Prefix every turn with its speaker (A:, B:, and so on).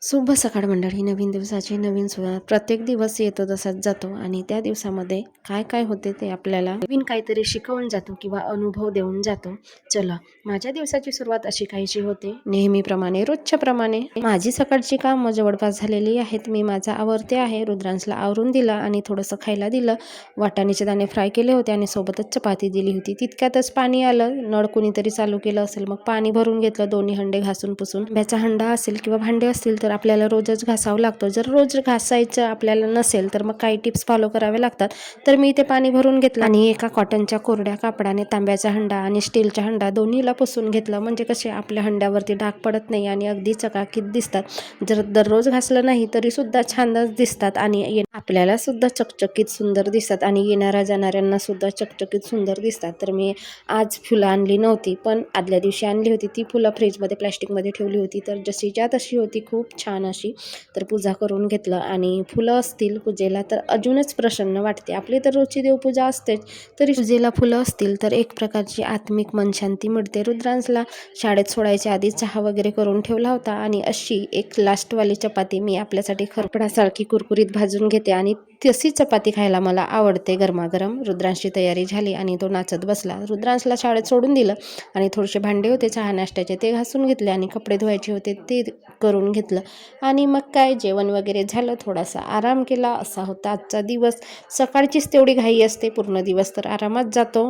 A: शुभ सकाळ मंडळी. नवीन दिवसाची नवीन सुरुवात. प्रत्येक दिवस येतो तसाच जातो आणि त्या दिवसामध्ये काय काय होते ते आपल्याला नवीन काहीतरी शिकवून जातो किंवा अनुभव देऊन जातो. चला, माझ्या दिवसाची सुरुवात अशी काहीशी होते नेहमीप्रमाणे, रोजच्या प्रमाणे. माझी सकाळची कामं जवळपास झालेली आहेत. मी माझा आवरते आहे. रुद्रांशला आवरून दिलं आणि थोडंसं खायला दिलं. वाटाण्याचे दाणे फ्राय केले होते आणि सोबतच चपाती दिली होती. तितक्यातच पाणी आलं. नळ कुणीतरी चालू केलं असेल, मग पाणी भरून घेतलं. दोन्ही हंडे घासून पुसून. आंब्याचा हंडा असेल किंवा भांडे असतील तर आपल्याला रोजच घासावं लागतं. जर रोज घासायचं आपल्याला नसेल तर मग काही टिप्स फॉलो करावे लागतात. तर मी ते पाणी भरून घेतलं आणि एका कॉटनच्या कोरड्या कापडाने तांब्याचा हंडा आणि स्टीलचा हंडा दोन्हीला पुसून घेतलं. म्हणजे कसे आपल्या हंड्यावरती डाग पडत नाही आणि अगदी चकाकीत दिसतात. जर दररोज घासलं नाही तरी सुद्धा छानच दिसतात आणि आपल्याला सुद्धा चकचकीत सुंदर दिसतात आणि येणाऱ्या जाणाऱ्यांना सुद्धा चकचकीत सुंदर दिसतात. तर मी आज फुलं आणली नव्हती, पण आदल्या दिवशी आणली होती. ती फुलं फ्रीजमध्ये प्लॅस्टिकमध्ये ठेवली होती. तर जशीच्या तशी होती, खूप छान अशी. तर पूजा करून घेतलं आणि फुलं असतील पूजेला तर अजूनच प्रसन्न वाटते. आपली तर रोजची देवपूजा असतेच, तरी पूजेला फुलं असतील तर एक प्रकारची आत्मिक मनशांती मिळते. रुद्रांशला शाळेत सोडायच्या आधी चहा वगैरे करून ठेवला होता आणि अशी एक लास्टवाली चपाती मी आपल्यासाठी खरपडासारखी कुरकुरीत भाजून घेते आणि तशी चपाती खायला मला आवडते गरमागरम. रुद्रांशची तयारी झाली आणि तो नाचत बसला. रुद्रांशला शाळेत सोडून दिलं आणि थोडेसे भांडे होते चहा नाश्त्याचे ते घासून घेतले आणि कपडे धुवायचे होते ते करून घेतलं आणि मग काय जेवण वगैरे झालं. थोडासा आराम केला. असा होता आजचा दिवस. सकाळचीच तेवढी घाई असते, पूर्ण दिवस तर आरामात जातो.